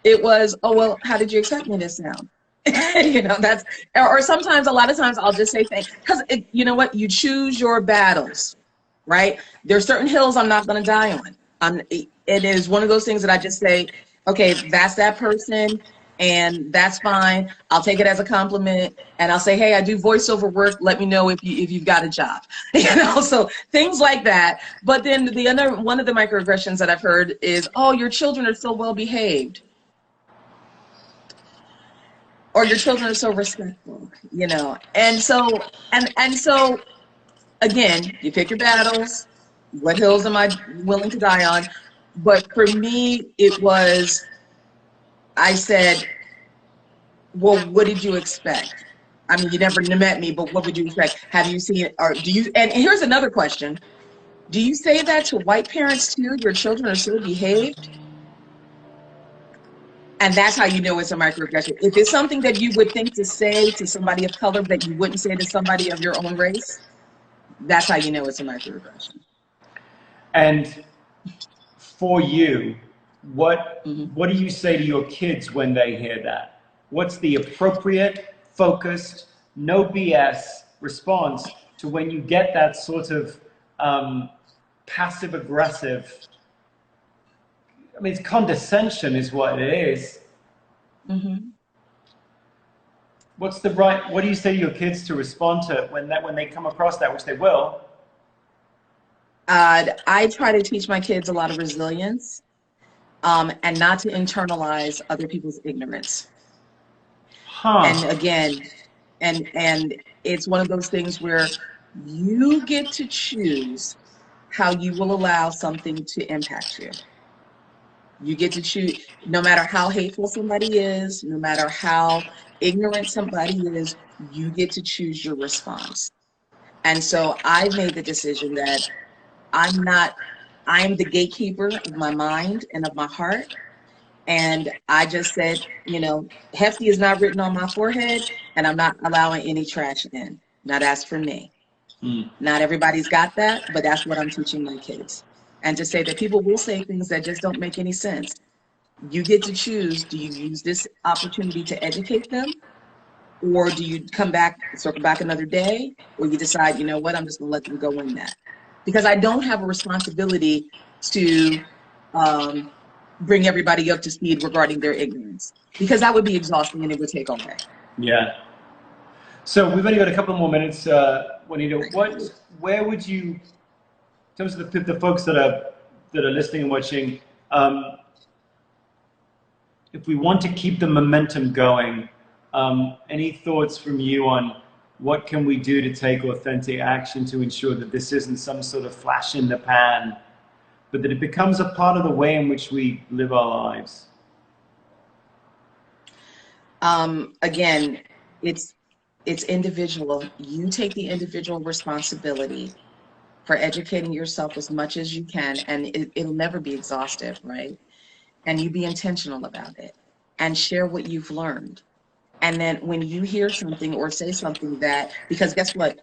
it was, oh well, how did you expect me to sound? You know, that's, or sometimes, a lot of times I'll just say thanks, because you know what, you choose your battles, right? There are certain hills I'm not going to die on. It is one of those things that I just say, okay, that's that person, and that's fine. I'll take it as a compliment, and I'll say, hey, I do voiceover work. Let me know if you've got a job, you know. So things like that. But then the other one of the microaggressions that I've heard is, oh, your children are so well behaved, or your children are so respectful, you know. And so again, you pick your battles. What hills am I willing to die on? But for me, it was, I said, well, what did you expect? I mean, you never met me, but what would you expect? Have you seen it? Or do you, and here's another question. Do you say that to white parents too? Your children are so behaved? And that's how you know it's a microaggression. If it's something that you would think to say to somebody of color that you wouldn't say to somebody of your own race, that's how you know it's a microaggression. And for you, what do you say to your kids when they hear that? What's the appropriate, focused, no BS response to when you get that sort of passive aggressive, I mean, it's condescension is what it is. What's the right, what do you say to your kids to respond to when they come across that, which they will? I try to teach my kids a lot of resilience, and not to internalize other people's ignorance. And again, and it's one of those things where you get to choose how you will allow something to impact you. You get to choose, no matter how hateful somebody is, no matter how ignorant somebody is, you get to choose your response. And so I made the decision that I'm the gatekeeper of my mind and of my heart. And I just said, you know, Hefty is not written on my forehead, and I'm not allowing any trash in. Now that's for me. Not everybody's got that, but that's what I'm teaching my kids. And to say that people will say things that just don't make any sense. You get to choose, do you use this opportunity to educate them? Or do you come back, circle back another day? Or you decide, you know what, I'm just gonna let them go in that. Because I don't have a responsibility to bring everybody up to speed regarding their ignorance, because that would be exhausting and it would take all day. Yeah. So we've only got a couple more minutes, Juanita. Where would you, in terms of the folks that are listening and watching, if we want to keep the momentum going, any thoughts from you on what can we do to take authentic action to ensure that this isn't some sort of flash in the pan, but that it becomes a part of the way in which we live our lives? Again, it's individual. You take the individual responsibility for educating yourself as much as you can, and it'll never be exhaustive, right? And you be intentional about it and share what you've learned. And then when you hear something or say something that, because guess what,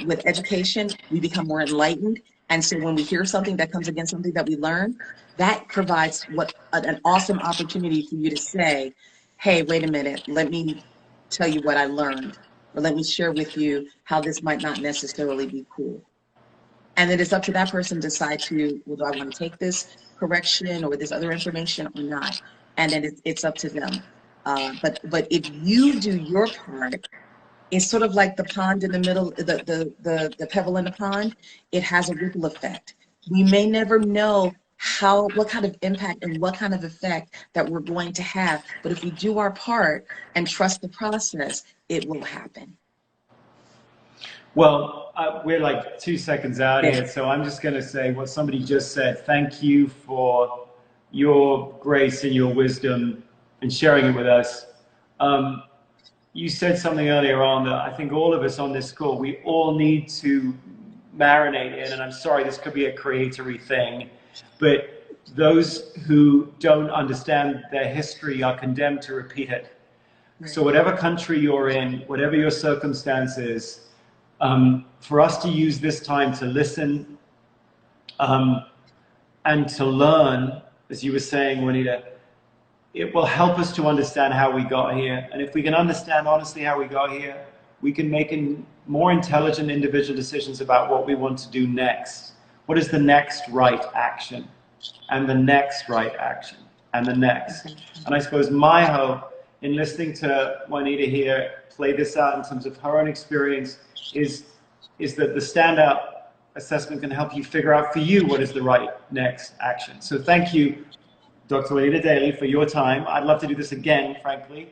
with education, we become more enlightened. And so when we hear something that comes against something that we learned, that provides an awesome opportunity for you to say, hey, wait a minute, let me tell you what I learned, or let me share with you how this might not necessarily be cool. And then it's up to that person to decide to, well, do I want to take this correction or this other information or not? And then it's up to them. But if you do your part, it's sort of like the pond in the middle, the pebble in the pond. It has a ripple effect. We may never know what kind of impact and what kind of effect that we're going to have. But if we do our part and trust the process, it will happen. Well, we're like 2 seconds out here, so I'm just going to say what somebody just said. Thank you for your grace and your wisdom and sharing it with us. You said something earlier on that I think all of us on this call, we all need to marinate in, and I'm sorry, this could be a creatory thing, but those who don't understand their history are condemned to repeat it. Right. So whatever country you're in, whatever your circumstances, for us to use this time to listen and to learn, as you were saying, Juanita, it will help us to understand how we got here. And if we can understand honestly how we got here, we can make more intelligent individual decisions about what we want to do next. What is the next right action? And the next right action? And the next. And I suppose my hope in listening to Juanita here play this out in terms of her own experience is that the Standout assessment can help you figure out for you what is the right next action. So thank you, Dr. Juanita Daly, for your time. I'd love to do this again, frankly.